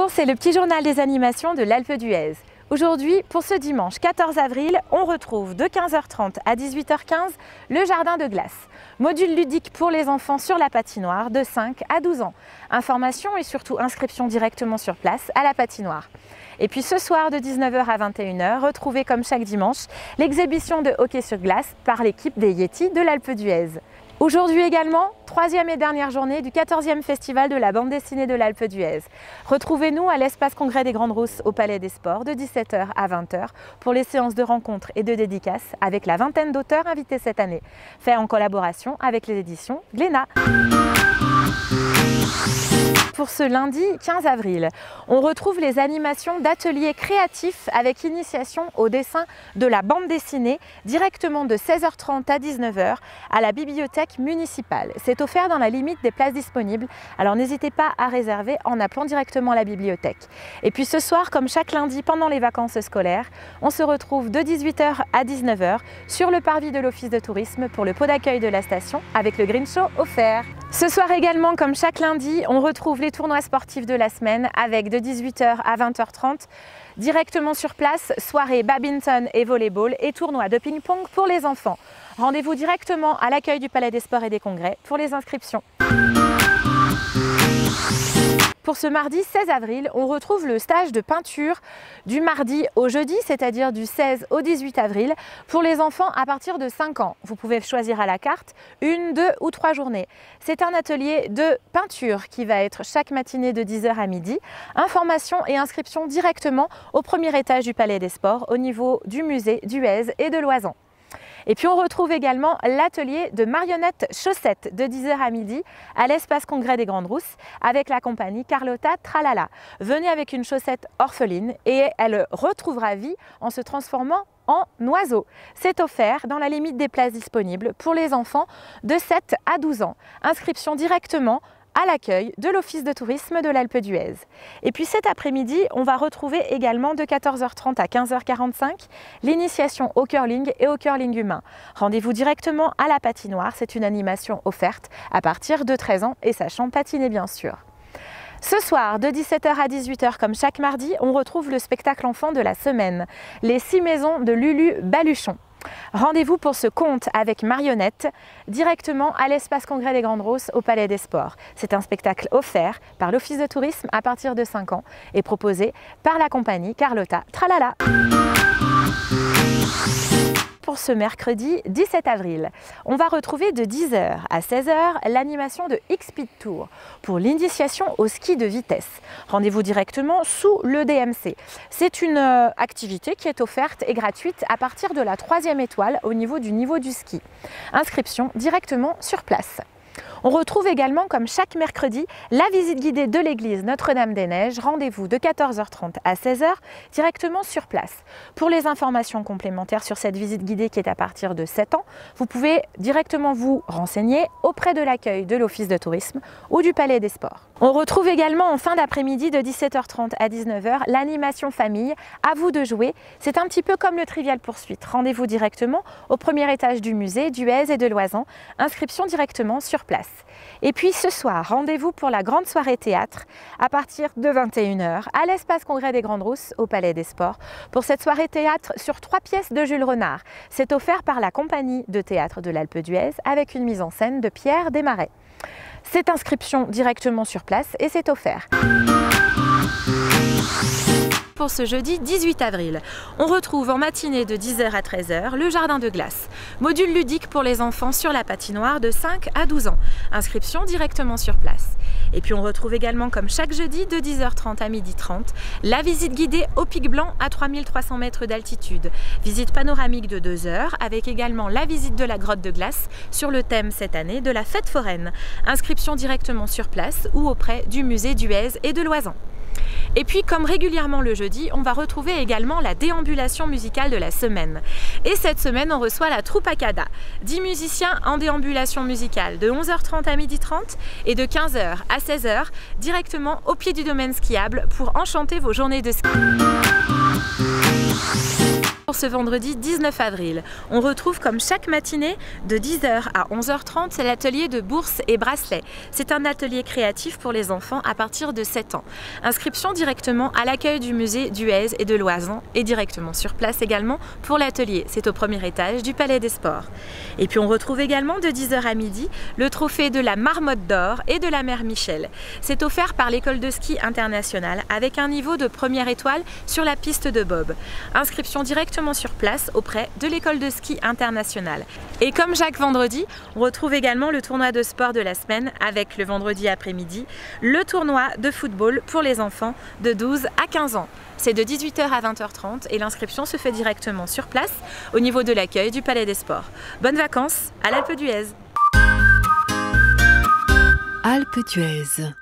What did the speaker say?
Bonjour, c'est le petit journal des animations de l'Alpe d'Huez. Aujourd'hui, pour ce dimanche 14 avril, on retrouve de 15h30 à 18h15 le jardin de glace. Module ludique pour les enfants sur la patinoire de 5 à 12 ans. Information et surtout inscription directement sur place à la patinoire. Et puis ce soir de 19h à 21h, retrouvez comme chaque dimanche l'exhibition de hockey sur glace par l'équipe des Yétis de l'Alpe d'Huez. Aujourd'hui également, troisième et dernière journée du 14e festival de la bande dessinée de l'Alpe d'Huez. Retrouvez-nous à l'espace congrès des Grandes Rousses au Palais des Sports de 17h à 20h pour les séances de rencontres et de dédicaces avec la vingtaine d'auteurs invités cette année, fait en collaboration avec les éditions Glénat. Pour ce lundi 15 avril, on retrouve les animations d'ateliers créatifs avec initiation au dessin de la bande dessinée directement de 16h30 à 19h à la bibliothèque municipale. C'est offert dans la limite des places disponibles, alors n'hésitez pas à réserver en appelant directement la bibliothèque. Et puis ce soir, comme chaque lundi pendant les vacances scolaires, on se retrouve de 18h à 19h sur le parvis de l'office de tourisme pour le pot d'accueil de la station avec le Green Show offert. Ce soir également, comme chaque lundi, on retrouve les tournois sportifs de la semaine avec de 18h à 20h30 directement sur place, soirée badminton et volleyball et tournoi de ping-pong pour les enfants. Rendez-vous directement à l'accueil du Palais des Sports et des Congrès pour les inscriptions. Pour ce mardi 16 avril, on retrouve le stage de peinture du mardi au jeudi, c'est-à-dire du 16 au 18 avril, pour les enfants à partir de 5 ans. Vous pouvez choisir à la carte 1, 2 ou 3 journées. C'est un atelier de peinture qui va être chaque matinée de 10h à midi. Information et inscription directement au premier étage du Palais des Sports, au niveau du musée d'Huez et de Loisan. Et puis on retrouve également l'atelier de marionnettes chaussettes de 10h à midi à l'espace congrès des Grandes Rousses avec la compagnie Carlotta Tralala. Venez avec une chaussette orpheline et elle retrouvera vie en se transformant en oiseau. C'est offert dans la limite des places disponibles pour les enfants de 7 à 12 ans. Inscription directement à l'accueil de l'Office de tourisme de l'Alpe d'Huez. Et puis cet après-midi, on va retrouver également de 14h30 à 15h45 l'initiation au curling et au curling humain. Rendez-vous directement à la patinoire, c'est une animation offerte à partir de 13 ans et sachant patiner bien sûr. Ce soir, de 17h à 18h, comme chaque mardi, on retrouve le spectacle enfant de la semaine, les 6 maisons de Lulu Baluchon. Rendez-vous pour ce conte avec marionnettes directement à l'espace congrès des Grandes Rousses au Palais des Sports. C'est un spectacle offert par l'Office de tourisme à partir de 5 ans et proposé par la compagnie Carlotta Tralala. Pour ce mercredi 17 avril, on va retrouver de 10h à 16h l'animation de X-Speed Tour pour l'initiation au ski de vitesse. Rendez-vous directement sous le DMC. C'est une activité qui est offerte et gratuite à partir de la 3e étoile au niveau du ski. Inscription directement sur place. On retrouve également, comme chaque mercredi, la visite guidée de l'église Notre-Dame-des-Neiges. Rendez-vous de 14h30 à 16h directement sur place. Pour les informations complémentaires sur cette visite guidée qui est à partir de 7 ans, vous pouvez directement vous renseigner auprès de l'accueil de l'Office de tourisme ou du Palais des Sports. On retrouve également en fin d'après-midi de 17h30 à 19h l'animation famille. À vous de jouer. C'est un petit peu comme le Trivial Poursuite. Rendez-vous directement au premier étage du musée d'Huez et de Loisan. Inscription directement sur place. Et puis ce soir, rendez-vous pour la grande soirée théâtre à partir de 21h à l'espace congrès des Grandes Rousses au Palais des Sports pour cette soirée théâtre sur 3 pièces de Jules Renard. C'est offert par la compagnie de théâtre de l'Alpe d'Huez avec une mise en scène de Pierre Desmarais. C'est inscription directement sur place et c'est offert. Pour ce jeudi 18 avril, on retrouve en matinée de 10h à 13h le jardin de glace. Module ludique pour les enfants sur la patinoire de 5 à 12 ans. Inscription directement sur place. Et puis on retrouve également comme chaque jeudi de 10h30 à 12h30 la visite guidée au Pic Blanc à 3300 mètres d'altitude. Visite panoramique de 2 heures avec également la visite de la grotte de glace sur le thème cette année de la fête foraine. Inscription directement sur place ou auprès du musée d'Huez et de Loisan. Et puis, comme régulièrement le jeudi, on va retrouver également la déambulation musicale de la semaine. Et cette semaine, on reçoit la troupe Akada. 10 musiciens en déambulation musicale de 11h30 à 12h30 et de 15h à 16h directement au pied du domaine skiable pour enchanter vos journées de ski. Pour ce vendredi 19 avril, on retrouve comme chaque matinée de 10h à 11h30, c'est l'atelier de bourses et bracelets. C'est un atelier créatif pour les enfants à partir de 7 ans. Inscription directement à l'accueil du musée d'Huez et de Loizan et directement sur place également pour l'atelier. C'est au premier étage du Palais des Sports. Et puis on retrouve également de 10h à midi le trophée de la Marmotte d'Or et de la Mère Michel. C'est offert par l'école de ski internationale avec un niveau de première étoile sur la piste de bob. Inscription directement sur place auprès de l'école de ski internationale. Et comme chaque vendredi, on retrouve également le tournoi de sport de la semaine avec le vendredi après-midi, le tournoi de football pour les enfants de 12 à 15 ans. C'est de 18h à 20h30 et l'inscription se fait directement sur place au niveau de l'accueil du Palais des Sports. Bonnes vacances à l'Alpe d'Huez. Alpe d'Huez.